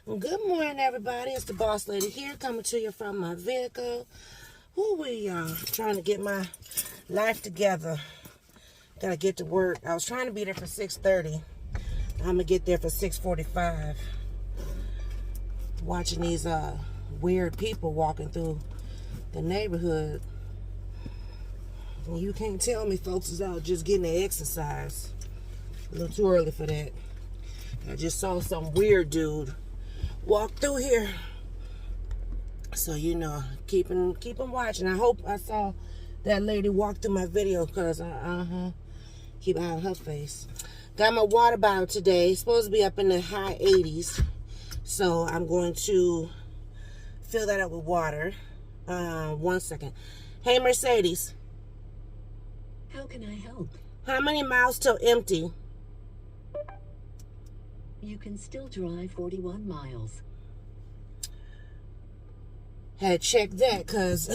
Good morning, everybody. It's the boss lady here, coming to you from my vehicle. We trying to get my life together. Gotta get to work. I was trying to be there for 6:30. I'm gonna get there for 6:45. Watching these weird people walking through the neighborhood. And you can't tell me folks is out just getting their exercise. A little too early for that. I just saw some weird dude walk through here. So, keep them watching. I hope I saw that lady walk through my video, because keep an eye on her face. Got my water bottle today. It's supposed to be up in the high 80s. So I'm going to fill that up with water. 1 second. Hey, Mercedes. How can I help? How many miles till empty? You can still drive 41 miles. Had to check that because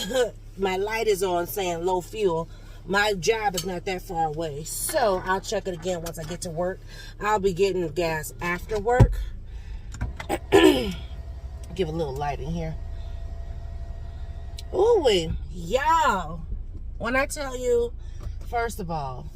my light is on saying low fuel. My job is not that far away. So I'll check it again once I get to work. I'll be getting gas after work. Give a little light in here. Ooh, y'all. When I tell you, first of all,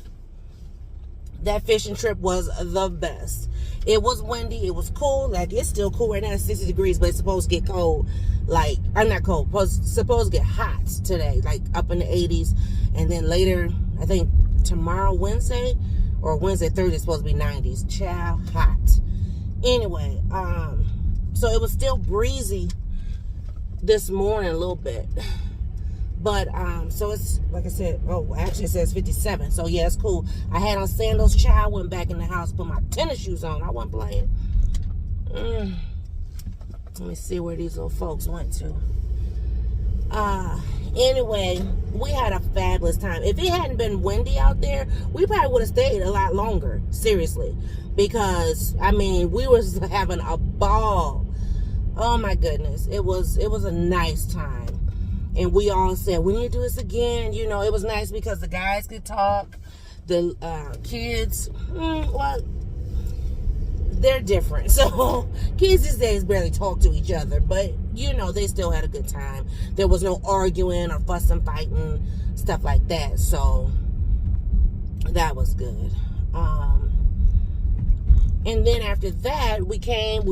that fishing trip was the best. It was windy. It was cool. Like, it's still cool right now. It's 60 degrees, but it's supposed to get cold. Like, I'm not cold. Supposed to get hot today. Like, up in the 80s. And then later, I think tomorrow, Wednesday, or Wednesday, Thursday, it's supposed to be 90s. Child, hot. Anyway, so it was still breezy this morning a little bit. But, so it's, like I said, actually it says 57. So, yeah, it's cool. I had on sandals, child, went back in the house, put my tennis shoes on. I wasn't playing. Let me see where these little folks went to. Anyway, we had a fabulous time. If it hadn't been windy out there, we probably would have stayed a lot longer. Seriously. Because, we was having a ball. Oh, my goodness. It was a nice time. And we all said, we need to do this again. It was nice because the guys could talk. The kids, well, they're different. So kids these days barely talk to each other. But, they still had a good time. There was no arguing or fussing, fighting, stuff like that. So that was good. And then after that, we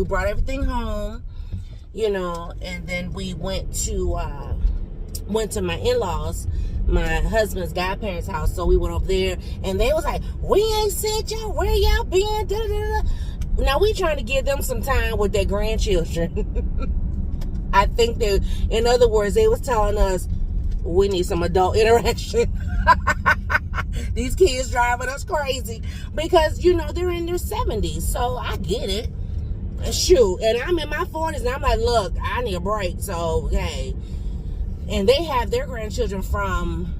brought everything home, and then we went to my in-laws, my husband's godparents' house. So we went up there, and they was like, we ain't sent y'all, where y'all been, da, da, da. Now we trying to give them some time with their grandchildren. I think in other words, they was telling us we need some adult interaction. These kids driving us crazy because, they're in their 70s. So I get it. Shoot. And I'm in my 40s, and I'm like, look, I need a break. So, hey. And they have their grandchildren from,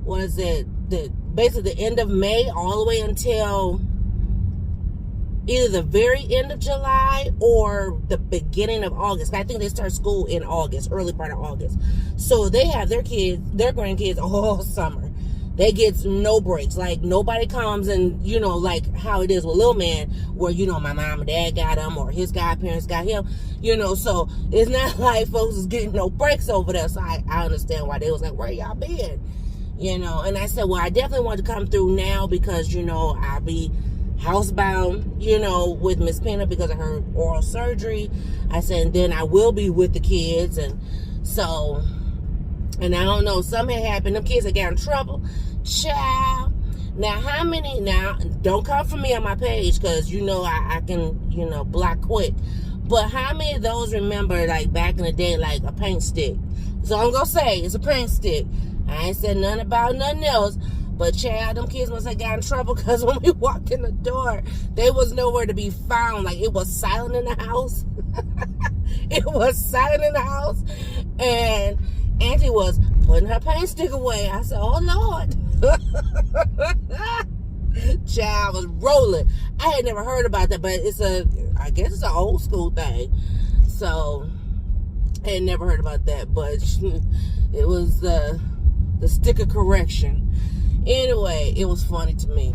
basically the end of May all the way until either the very end of July or the beginning of August. I think they start school in August, early part of August. So they have their grandkids all summer. They get no breaks. Like, nobody comes and, like how it is with little man, where, my mom and dad got him or his godparents got him, so it's not like folks is getting no breaks over there. So I understand why they was like, where y'all been? And I said, well, I definitely want to come through now because, I'll be housebound, with Miss Pena because of her oral surgery. I said, and then I will be with the kids. And so, and I don't know, something had happened. Them kids had got in trouble. Child. Now, don't come for me on my page because, I can, block quick. But how many of those remember, like, back in the day, like, a paint stick? So I'm going to say, it's a paint stick. I ain't said nothing about nothing else. But, child, them kids must have got in trouble because when we walked in the door, they was nowhere to be found. Like, it was silent in the house. It was silent in the house. And Auntie was putting her paint stick away. I said, oh, Lord. Child was rolling. I had never heard about that, but I guess it's an old school thing. So, I had never heard about that, but it was the stick of correction. Anyway, it was funny to me.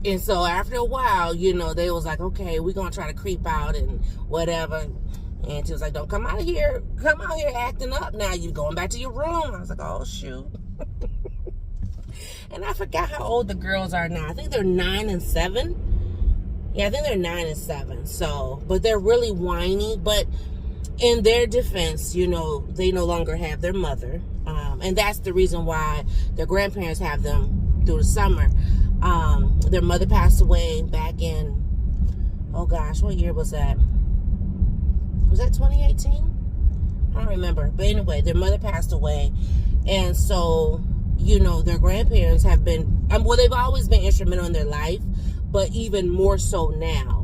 And so after a while, you know, they was like, okay, we're going to try to creep out and whatever. And she was like, don't come out here acting up now. You going back to your room. I was like, oh, shoot. And I forgot how old the girls are now. I think they're 9 and 7. Yeah, I think they're 9 and 7. So, but they're really whiny. But in their defense, you know, they no longer have their mother. And that's the reason why their grandparents have them through the summer. Their mother passed away back in, oh gosh, what year was that? Was that 2018? I don't remember. But anyway, their mother passed away. And so, you know, their grandparents have been, well, they've always been instrumental in their life, but even more so now.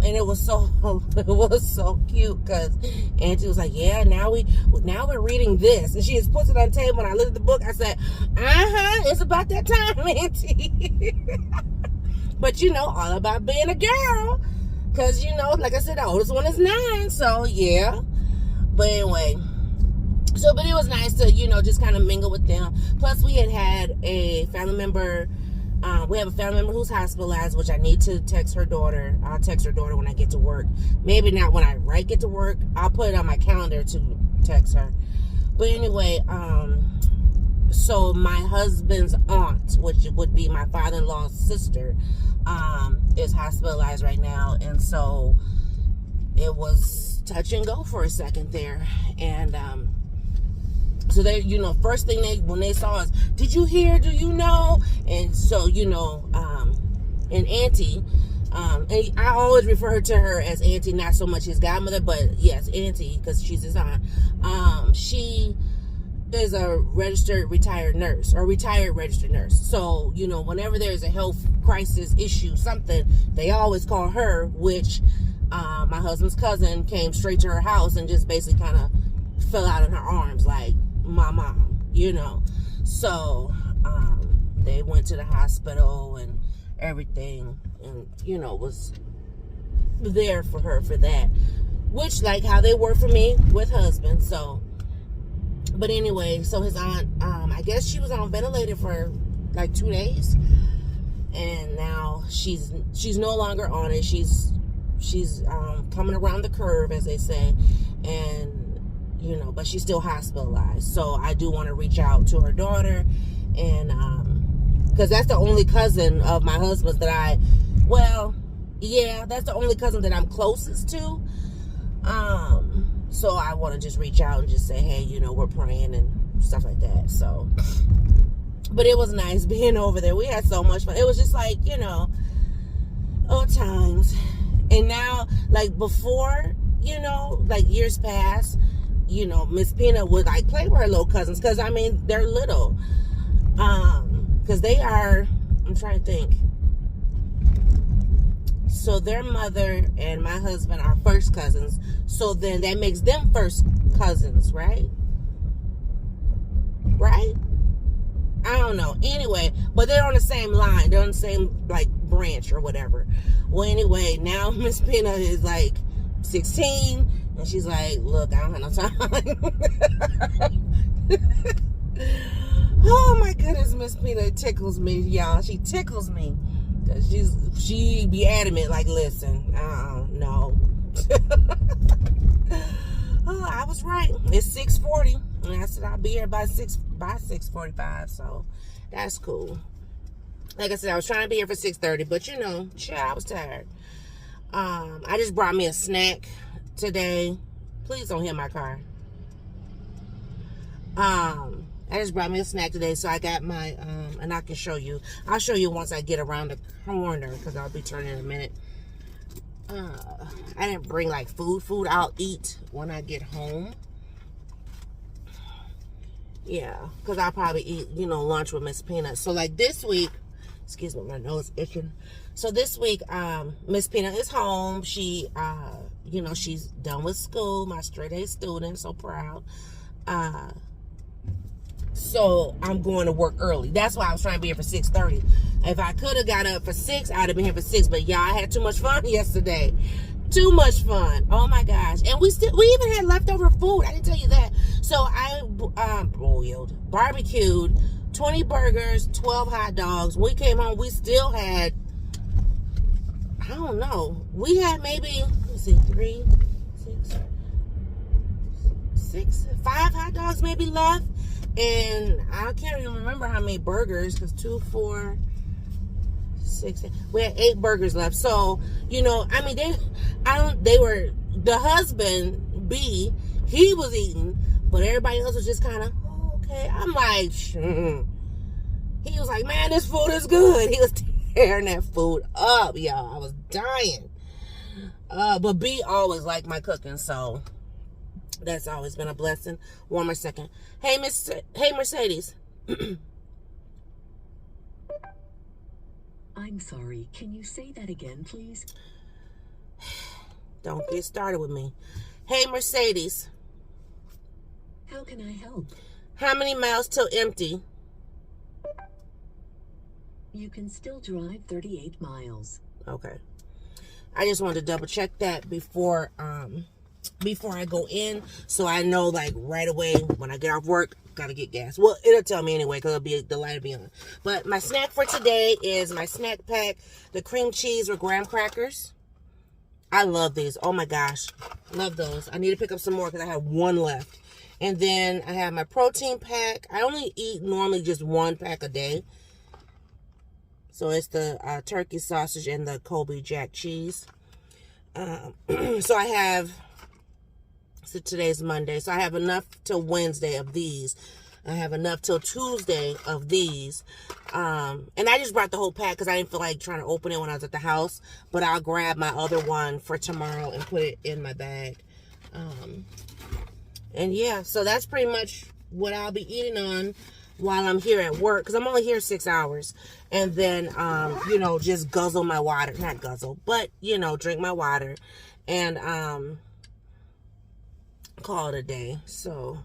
And it was so cute because Auntie was like, yeah, now we're reading this. And she just puts it on the table. When I looked at the book, I said, it's about that time, Auntie. But, you know, all about being a girl. Because, you know, like I said, the oldest one is 9. So, yeah. But anyway. So, but it was nice to, you know, just kind of mingle with them. Plus, we had a family member. We have a family member who's hospitalized, which I need to text her daughter. I'll text her daughter when I get to work. Maybe not when I get to work. I'll put it on my calendar to text her. But anyway, so my husband's aunt, which would be my father-in-law's sister, is hospitalized right now. And so it was touch and go for a second there. And so they, you know, first thing when they saw us, did you hear? Do you know? And so, you know, and Auntie, and I always refer to her as Auntie, not so much his godmother, but yes, Auntie, because she's his aunt. She is a retired registered nurse. So, you know, whenever there's a health crisis issue, something, they always call her, which my husband's cousin came straight to her house and just basically kind of fell out in her arms like my mom, you know. So they went to the hospital and everything, and, you know, was there for her for that, which like how they were for me with husband. So, but anyway, so his aunt, I guess she was on ventilator for like 2 days, and now she's no longer on it. She's coming around the curve, as they say, and, you know, but she's still hospitalized. So I do want to reach out to her daughter, and because that's the only cousin of my husband's that that's the only cousin that I'm closest to. So I want to just reach out and just say, hey, you know, we're praying and stuff like that. So, but it was nice being over there. We had so much fun. It was just like, you know, old times. And now, like before, you know, like years past, you know, Miss Pina would like play with her little cousins, because I mean they're little, because they are, I'm trying to think, so their mother and my husband are first cousins, so then that makes them first cousins, right? I don't know. Anyway, but they're on the same line, they're on the same like branch or whatever. Well, anyway, now Miss Pina is like 16, and she's like, look, I don't have no time. Oh my goodness, Miss Pina tickles me, y'all. She tickles me. Cause she be adamant, like, listen, no. Oh, I was right. It's 6:40, and I said I'll be here by 6:45. So that's cool. Like I said, I was trying to be here for 6:30, but you know, I was tired. I just brought me a snack today. Please don't hit my car. I just brought me a snack today, so I got my, and I can show you. I'll show you once I get around the corner, because I'll be turning in a minute. I didn't bring like food. I'll eat when I get home. Yeah, because I'll probably eat, you know, lunch with Miss Peanut. So like this week, excuse me, my nose itching. So this week, Miss Peanut is home. She, you know, she's done with school, my straight A student, so proud. So I'm going to work early. That's why I was trying to be here for 6:30. If I could have got up for 6, I'd have been here for 6. But y'all, I had too much fun yesterday. Too much fun. Oh my gosh. And we even had leftover food. I didn't tell you that. So I barbecued 20 burgers, 12 hot dogs. When we came home, we still had, I don't know, we had maybe, let's see, 3, 6, 5 hot dogs maybe left. And I can't even remember how many burgers, because 2, 4, 6, we had 8 burgers left. So, you know, I mean, they were, the husband, B, he was eating, but everybody else was just kind of, oh, okay. I'm like, he was like, man, this food is good. He was tearing that food up, y'all. I was dying. But B always liked my cooking, so that's always been a blessing. One more second. Hey, Mercedes. I'm sorry. Can you say that again, please? Don't get started with me. Hey, Mercedes. How can I help? How many miles till empty? You can still drive 38 miles. Okay. I just wanted to double check that before I go in, so I know, like, right away when I get off work, gotta get gas. Well, it'll tell me anyway, because the light will be on. But my snack for today is my snack pack, the cream cheese with graham crackers. I love these. Oh my gosh, love those. I need to pick up some more because I have one left. And then I have my protein pack. I only eat normally just 1 pack a day. So it's the turkey sausage and the Colby Jack cheese. So I have, so today's Monday. So I have enough till Wednesday of these. I have enough till Tuesday of these. And I just brought the whole pack because I didn't feel like trying to open it when I was at the house. But I'll grab my other one for tomorrow and put it in my bag. And yeah, so that's pretty much what I'll be eating on while I'm here at work, because I'm only here 6 hours. And then, you know, just guzzle my water. Not guzzle, but, you know, drink my water. And call it a day. So,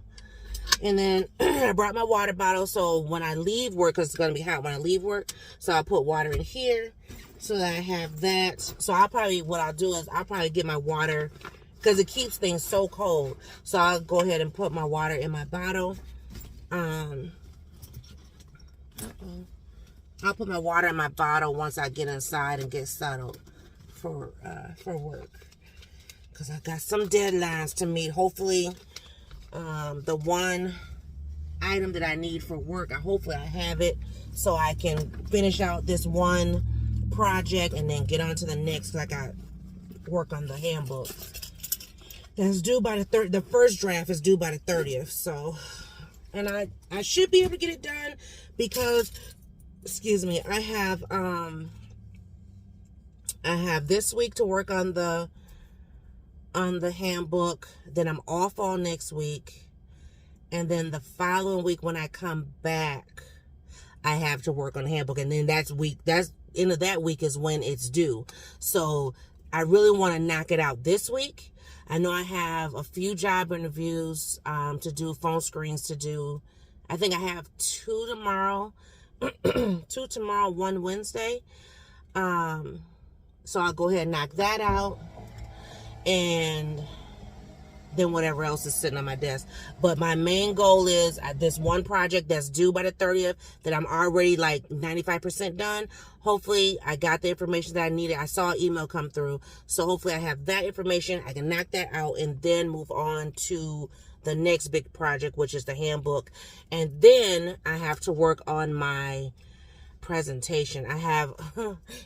and then I brought my water bottle. So when I leave work, because it's going to be hot when I leave work. So I'll put water in here so that I have that. So what I'll do is I'll probably get my water, because it keeps things so cold. So I'll go ahead and put my water in my bottle. I'll put my water in my bottle once I get inside and get settled for work. Because I got some deadlines to meet. Hopefully, the one item that I need for work, hopefully I have it so I can finish out this one project and then get on to the next. Because I got work on the handbook. That's due by the first draft is due by the 30th. So, and I should be able to get it done because, excuse me, I have this week to work on the handbook. Then I'm off all next week. And then the following week when I come back, I have to work on the handbook. And then that's end of that week is when it's due. So I really want to knock it out this week. I know I have a few job interviews to do, phone screens to do. I think I have 2 tomorrow. 2 tomorrow, 1 Wednesday. So I'll go ahead and knock that out. And then whatever else is sitting on my desk. But my main goal is this one project that's due by the 30th that I'm already like 95% done. Hopefully I got the information that I needed. I saw an email come through. So hopefully I have that information. I can knock that out and then move on to the next big project, which is the handbook. And then I have to work on my presentation. I have,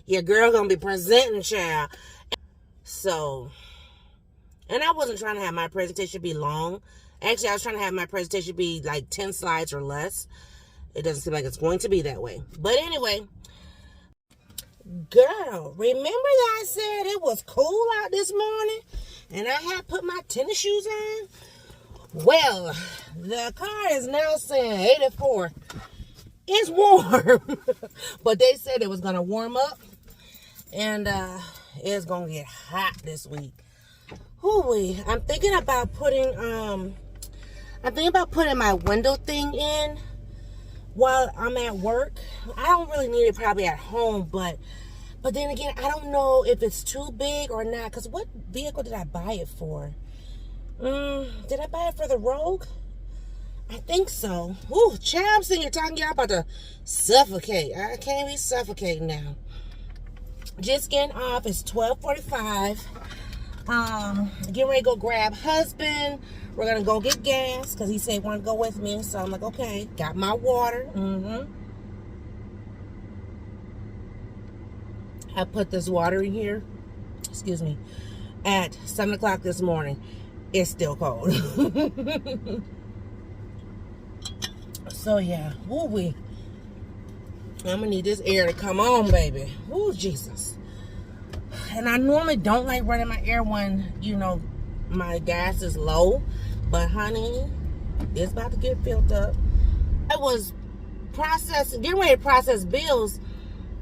your girl gonna be presenting, child. So, and I wasn't trying to have my presentation be long. Actually, I was trying to have my presentation be like 10 slides or less. It doesn't seem like it's going to be that way. But anyway, girl, remember that I said it was cool out this morning and I had put my tennis shoes on? Well, the car is now saying 84. It's warm. But they said it was going to warm up. And it's going to get hot this week. Hoo-wee. I'm thinking about putting my window thing in while I'm at work. I don't really need it probably at home, but then again, I don't know if it's too big or not. Because what vehicle did I buy it for? Did I buy it for the Rogue? I think so. Ooh, child, I'm sitting here talking y'all about to suffocate. I can't be suffocating now. Just getting off. It's 12:45. Getting ready to go grab husband. We're gonna go get gas because he said he wanted to go with me. So I'm like, okay. Got my water. I put this water in here. Excuse me. At 7 o'clock this morning. It's still cold. So yeah. Woo-wee. I'm gonna need this air to come on, baby. Ooh, Jesus. And I normally don't like running my air when, you know, my gas is low. But honey, it's about to get filled up. I was getting ready to process bills.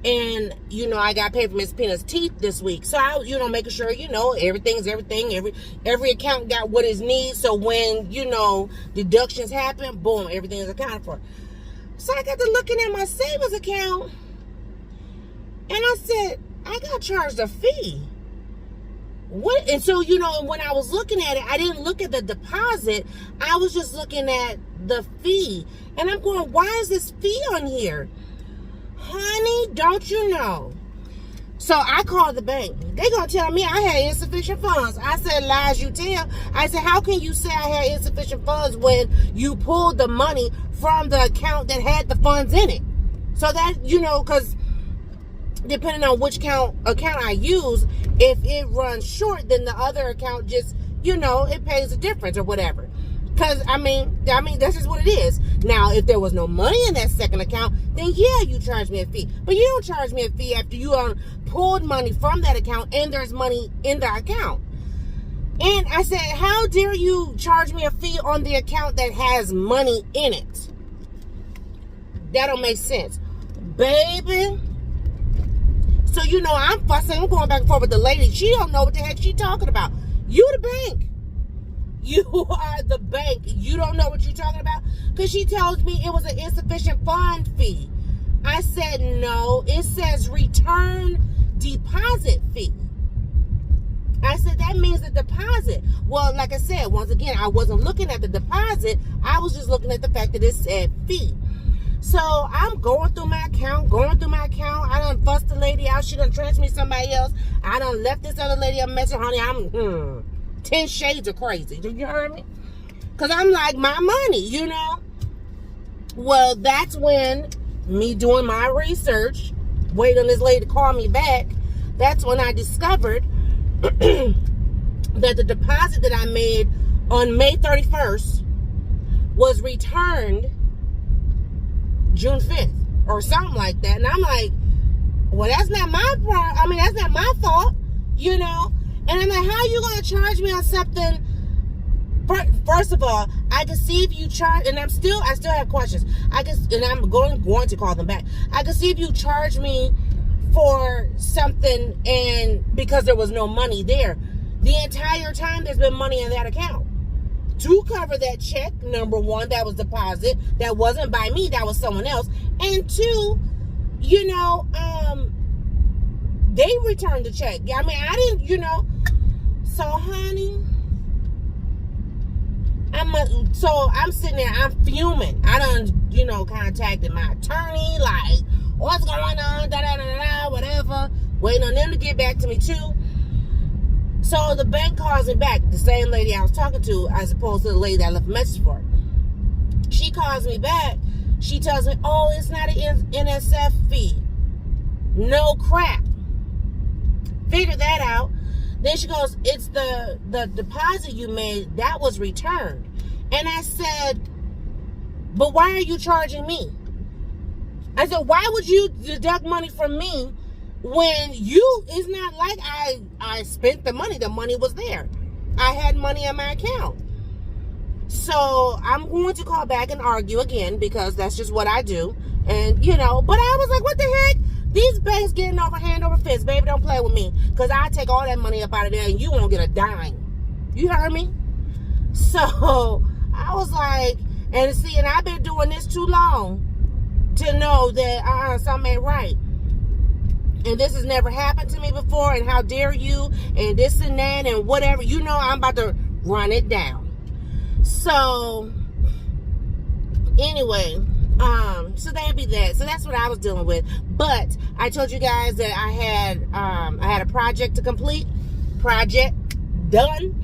And, you know, I got paid for Miss Peanut's teeth this week. So I, you know, making sure, you know, everything's everything. Every account got what it needs. So when, you know, deductions happen, boom, everything is accounted for. So I got to looking at my savings account. And I said, I got charged a fee. What? And so, you know, when I was looking at it, I didn't look at the deposit. I was just looking at the fee. And I'm going, why is this fee on here? Honey, don't you know? So I called the bank. They gonna tell me I had insufficient funds. I said, lies you tell. I said, how can you say I had insufficient funds when you pulled the money from the account that had the funds in it? So that, you know, because depending on which account I use, if it runs short, then the other account just, you know, it pays a difference or whatever. Because, I mean, that's just what it is. Now, if there was no money in that second account, then yeah, you charge me a fee. But you don't charge me a fee after you pulled money from that account and there's money in the account. And I said, how dare you charge me a fee on the account that has money in it? That don't make sense. Baby. So, you know, I'm fussing. I'm going back and forth with the lady. She don't know what the heck she talking about. You the bank. You are the bank. You don't know what you're talking about? Because she tells me it was an insufficient fund fee. I said, no. It says return deposit fee. I said, that means the deposit. Well, like I said, once again, I wasn't looking at the deposit. I was just looking at the fact that it said fee. So I'm going through my account. I done fussed the lady out. She done transferred me to somebody else. I done left this other lady a message. Honey, I'm 10 shades of crazy. Did you hear me? Because I'm like, my money, you know? Well, that's when me doing my research, waiting on this lady to call me back, that's when I discovered that the deposit that I made on May 31st was returned June 5th or something like that. And I'm like, well, that's not my problem. I mean, that's not my fault, you know? And I'm like, how are you going to charge me on something? First of all, I can see if you charge, and I still have questions. And I'm going to call them back. I can see if you charge me for something and because there was no money there. The entire time there's been money in that account to cover that check. Number one, that was deposit. That wasn't by me. That was someone else. And two, you know, they returned the check. I mean, I didn't, you know. So, honey, I'm sitting there, I'm fuming. I done, you know, contacted my attorney, like, what's going on, whatever. Waiting on them to get back to me, too. So, the bank calls me back, the same lady I was talking to, as opposed to the lady that I left a message for. She calls me back. She tells me, oh, it's not an NSF fee. No crap. Figure that out. Then she goes, it's the deposit you made, that was returned. And I said, but why are you charging me? I said, why would you deduct money from me when it's not like I spent the money. The money was there. I had money in my account. So I'm going to call back and argue again because that's just what I do. And, you know, but I was like, what the heck? These banks getting over hand over fist. Baby, don't play with me. Because I take all that money up out of there and you won't get a dime. You heard me? So I was like, and I've been doing this too long to know that something ain't right. And this has never happened to me before. And how dare you? And this and that and whatever. You know, I'm about to run it down. So Anyway, so that'd be that. So that's what I was dealing with. But I told you guys that I had a project to complete. Project done.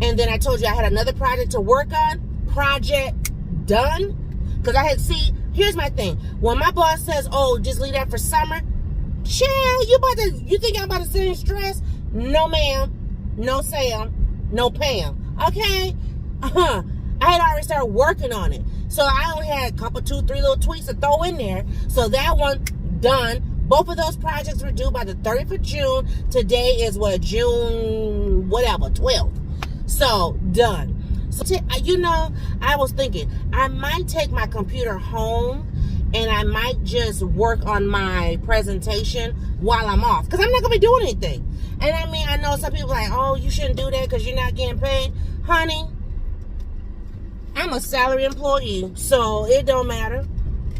And then I told you I had another project to work on. Project done. Because here's my thing. When my boss says, oh, just leave that for summer, chill, you think I'm about to sit in stress? No, ma'am. No, Sam. No, Pam. Okay? I had already started working on it. So I only had a couple, 2, 3 little tweaks to throw in there. So that one done. Both of those projects were due by the 30th of June. Today is June, 12th. So done. So, I was thinking I might take my computer home and I might just work on my presentation while I'm off. Because I'm not going to be doing anything. And I mean, I know some people are like, oh, you shouldn't do that because you're not getting paid. Honey, I'm a salary employee, so it don't matter,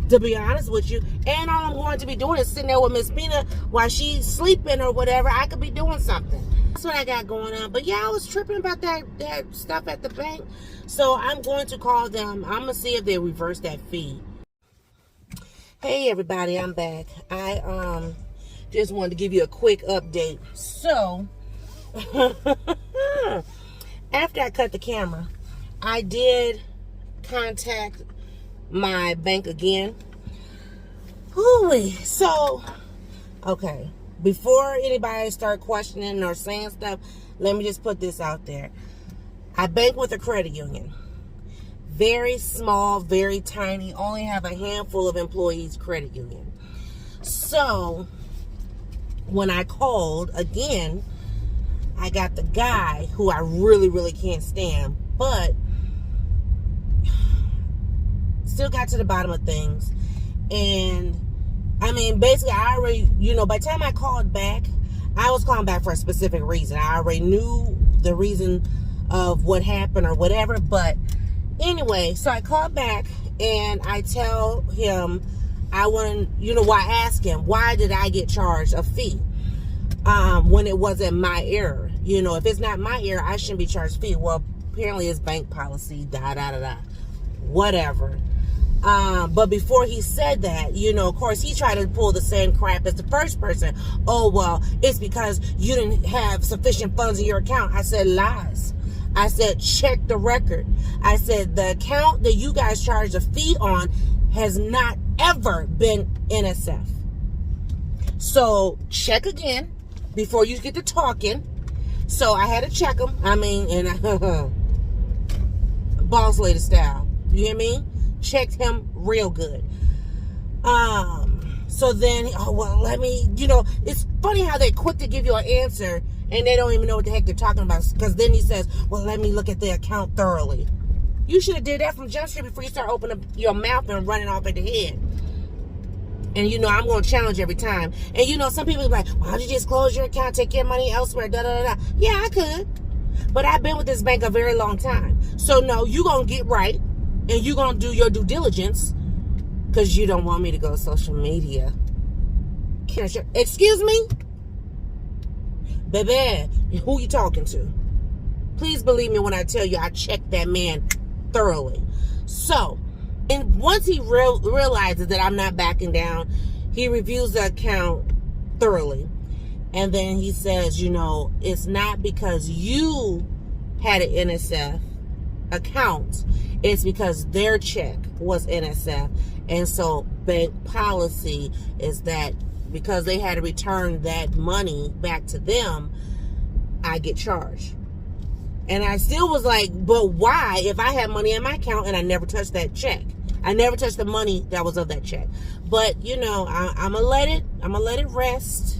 to be honest with you. And all I'm going to be doing is sitting there with Miss Pina while she's sleeping or whatever. I could be doing something. That's what I got going on. But yeah, I was tripping about that stuff at the bank. So I'm going to call them. I'm going to see if they reverse that fee. Hey, everybody, I'm back. I just wanted to give you a quick update. So, after I cut the camera, I did contact my bank again. Ooh-wee. So, okay. Before anybody start questioning or saying stuff, let me just put this out there. I bank with a credit union. Very small, very tiny, only have a handful of employees credit union. So, when I called again, I got the guy who I really, really can't stand, but still got to the bottom of things. And I mean, basically, I already, by the time I called back, I was calling back for a specific reason. I already knew the reason of what happened or whatever. But anyway, so I called back and I tell him, I ask him, why did I get charged a fee when it wasn't my error? If it's not my error, I shouldn't be charged a fee. Well, apparently it's bank policy, whatever. But before he said that, of course, he tried to pull the same crap as the first person. Oh, well, it's because you didn't have sufficient funds in your account. I said, lies. I said, check the record. I said, the account that you guys charged a fee on has not ever been NSF. So check again before you get to talking. So I had to check them. I mean, and boss lady style. You hear me? Checked him real good. So then, it's funny how they're quick to give you an answer and they don't even know what the heck they're talking about. Because then he says, well, let me look at the account thoroughly. You should have did that from Jump Street before you start opening up your mouth and running off at the head. And I'm going to challenge every time. And some people are like, why don't you just close your account, take your money elsewhere, da-da-da-da. Yeah, I could. But I've been with this bank a very long time. So no, you're going to get right. And you're going to do your due diligence because you don't want me to go to social media. Excuse me? Baby, who you talking to? Please believe me when I tell you I checked that man thoroughly. So, and once he realizes that I'm not backing down, he reviews the account thoroughly. And then he says, it's not because you had an NSF account. It's because their check was NSF. And so bank policy is that because they had to return that money back to them, I get charged. And I still was like, but why if I had money in my account and I never touched that check? I never touched the money that was of that check. But, I'm going to let it rest.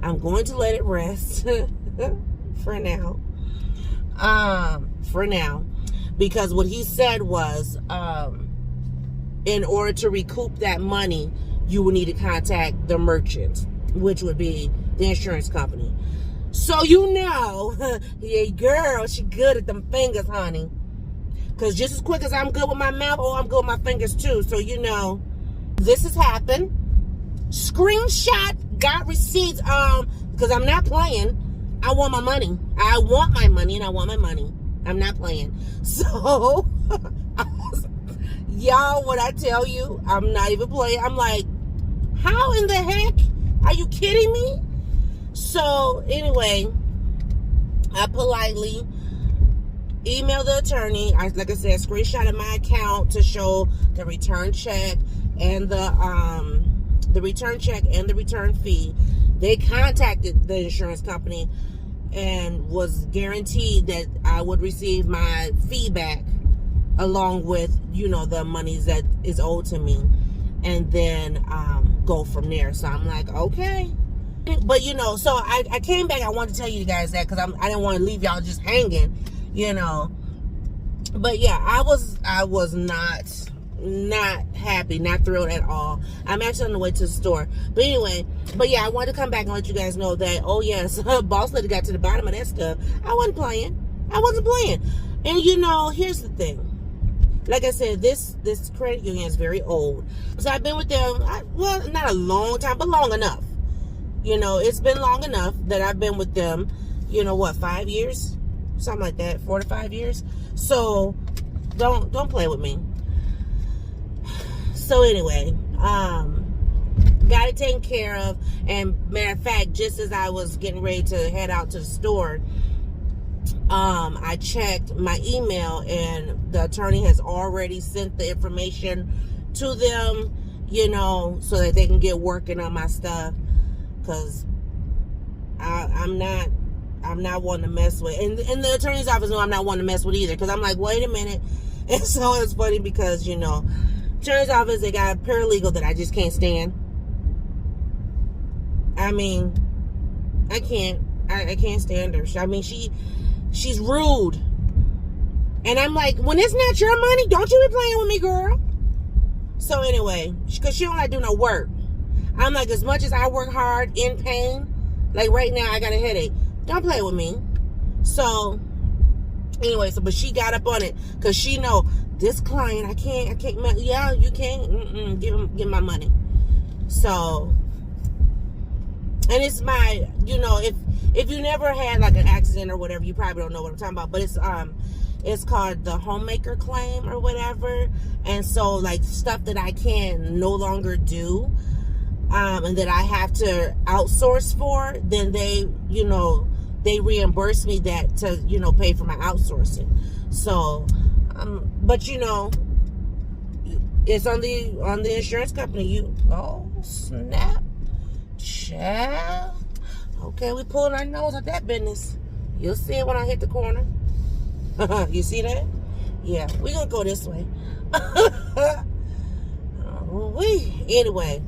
I'm going to let it rest for now. Because what he said was, in order to recoup that money, you would need to contact the merchant, which would be the insurance company. So yeah, girl, she good at them fingers, honey. Because just as quick as I'm good with my mouth, I'm good with my fingers too. So this has happened. Screenshot, got receipts, because I'm not playing. I want my money. I want my money and I want my money. I'm not playing. So, Y'all, when I tell you, I'm not even playing. I'm like, how in the heck? Are you kidding me? So anyway, I politely emailed the attorney. Like I said, screenshot of my account to show the return check and the return check and the return fee. They contacted the insurance company and was guaranteed that I would receive my fee back along with, you know, the monies that is owed to me, and then go from there. So I'm like, okay. But, you know, so I came back. I wanted to tell you guys that because I didn't want to leave y'all just hanging, you know. But yeah, I was not happy, not thrilled at all. I'm actually on the way to the store. But anyway, yeah, I wanted to come back and let you guys know that, oh yes, Boss Lady got to the bottom of that stuff. I wasn't playing. And you know, here's the thing. Like I said, this credit union is very old. So I've been with them, well, not a long time, but long enough. You know, it's been long enough that I've been with them, you know, what, 5 years? Something like that, 4 to 5 years. So don't play with me. So anyway, got it taken care of. And matter of fact, just as I was getting ready to head out to the store, I checked my email and the attorney has already sent the information to them, you know, so that they can get working on my stuff. Cause I'm not one to mess with, and the attorney's office know I'm not one to mess with either. Cause I'm like, wait a minute. And so it's funny because, you know, attorney's office, they got a paralegal that I just can't stand. I mean, I can't stand her. I mean, she's rude. And I'm like, when it's not your money, don't you be playing with me, girl. So anyway, because she don't like do no work. I'm like, as much as I work hard in pain, like right now I got a headache, don't play with me. So anyway, but she got up on it because she know this client, I can't, yeah, you can't, give my money. So, and it's my, you know, if you never had like an accident or whatever, you probably don't know what I'm talking about, but it's called the homemaker claim or whatever. And so like stuff that I can no longer do, and that I have to outsource for, then they, you know, they reimburse me that to, you know, pay for my outsourcing. So, but you know, it's on the insurance company. Oh snap, child. Okay, we pulling our nose at that business. You'll see it when I hit the corner. You see that? Yeah, we gonna go this way. Anyway,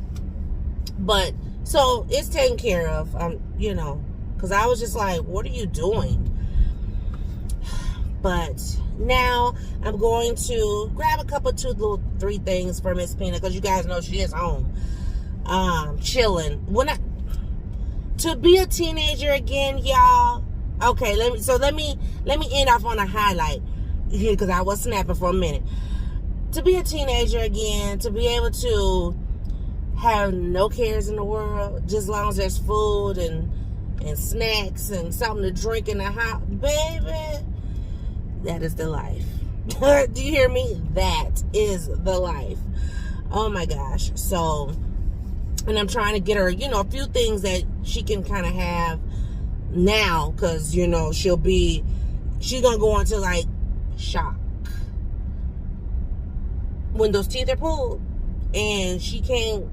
but so it's taken care of. You know, because I was just like, what are you doing? But now I'm going to grab a couple, 3 things for Miss Pina, because you guys know she is home, chilling. To be a teenager again, y'all. Okay, let me end off on a highlight here, because I was snapping for a minute. To be a teenager again, to be able to have no cares in the world, just as long as there's food and snacks and something to drink in the house, baby, that is the life. Do you hear me? That is the life. Oh my gosh. So, and I'm trying to get her, you know, a few things that she can kind of have now, because, you know, she's gonna go into like shock when those teeth are pulled and she can't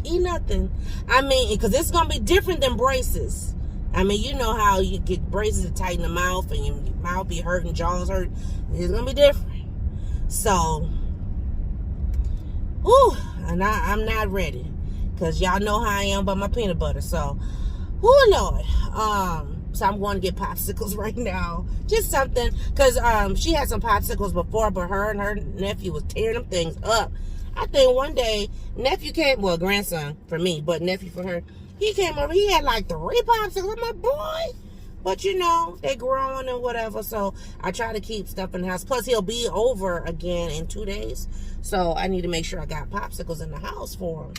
eat nothing. I mean, because it's gonna be different than braces. I mean, you know how you get braces to tighten the mouth and your mouth be hurting, jaws hurt. It's gonna be different. So, and I'm not ready, because y'all know how I am about my peanut butter. So, Lord. So I'm going to get popsicles right now. Just something, because she had some popsicles before, but her and her nephew was tearing them things up. I think one day, nephew came, well, grandson for me, but nephew for her, he came over, he had like 3 popsicles. I'm like, boy. But you know, they growing and whatever, so I try to keep stuff in the house. Plus, he'll be over again in 2 days, so I need to make sure I got popsicles in the house for him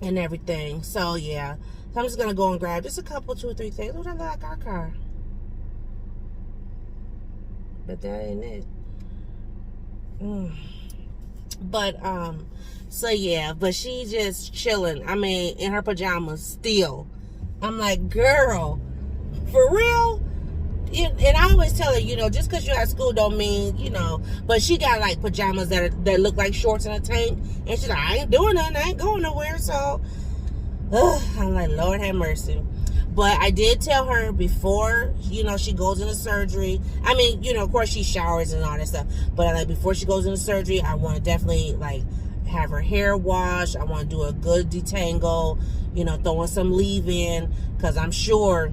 and everything. So yeah, so I'm just gonna go and grab just a couple, 2 or 3 things. What I like our car, but that ain't it. But so yeah, but she just chilling. I mean, in her pajamas still. I'm like, girl, for real? And I always tell her, just because you're at school don't mean, but she got like pajamas that look like shorts and a tank, and she's like, I ain't doing nothing, I ain't going nowhere. So I'm like, Lord have mercy. But I did tell her before, she goes into surgery. I mean, of course she showers and all that stuff. But like before she goes into surgery, I want to definitely like have her hair washed. I want to do a good detangle, throwing some leave-in, because I'm sure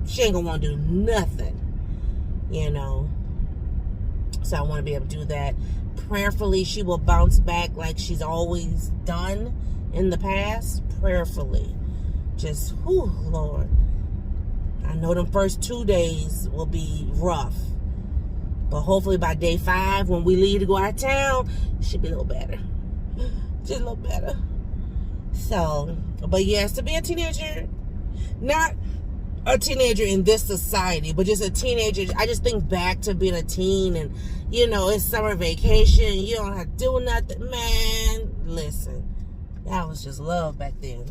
she ain't gonna want to do nothing, So I want to be able to do that. Prayerfully, she will bounce back like she's always done in the past. Prayerfully. Just, whew, Lord. I know them first 2 days will be rough. But hopefully by day 5, when we leave to go out of town, it should be a little better. Just a little better. So, but yes, to be a teenager, not a teenager in this society, but just a teenager. I just think back to being a teen and, it's summer vacation. You don't have to do nothing. Man, listen, that was just love back then.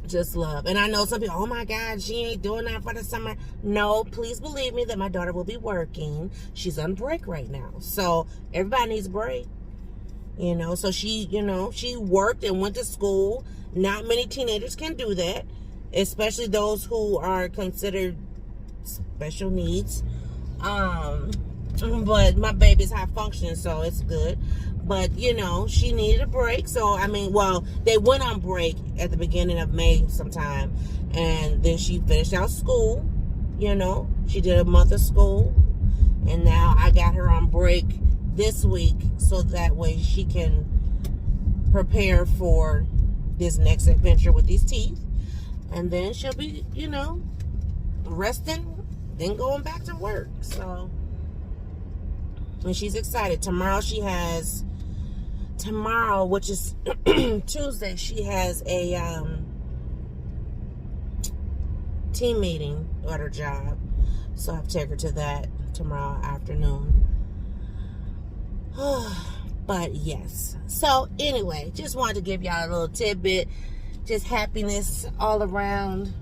Just love. And I know some people, oh my God, she ain't doing that for the summer. No, please believe me that my daughter will be working. She's on break right now. So everybody needs a break. So she, she worked and went to school. Not many teenagers can do that, especially those who are considered special needs. But my baby's high functioning, so it's good. But, she needed a break. So, I mean, well, they went on break at the beginning of May sometime. And then she finished out school, She did a month of school. And now I got her on break this week so that way she can prepare for this next adventure with these teeth. And then she'll be, resting, then going back to work. So, and she's excited. Tomorrow, which is Tuesday, she has a team meeting at her job. So I have to take her to that tomorrow afternoon. But yes. So anyway, just wanted to give y'all a little tidbit. Just happiness all around.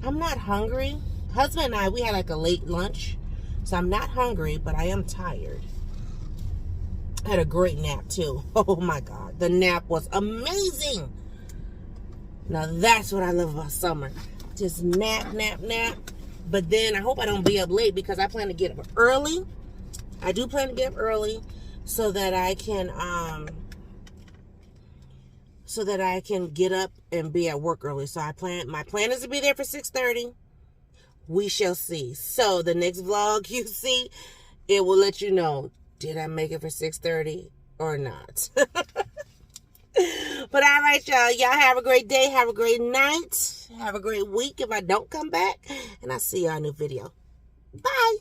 I'm not hungry. Husband and I, we had like a late lunch. So I'm not hungry, but I am tired. I had a great nap too. Oh my God. The nap was amazing. Now that's what I love about summer. Just nap. But then I hope I don't be up late because I plan to get up early. I do plan to get up early so that I can get up and be at work early. So my plan is to be there for 6:30. We shall see. So the next vlog you see, it will let you know, did I make it for 6:30 or not? But all right, y'all. Y'all have a great day. Have a great night. Have a great week if I don't come back. And I'll see y'all in a new video. Bye.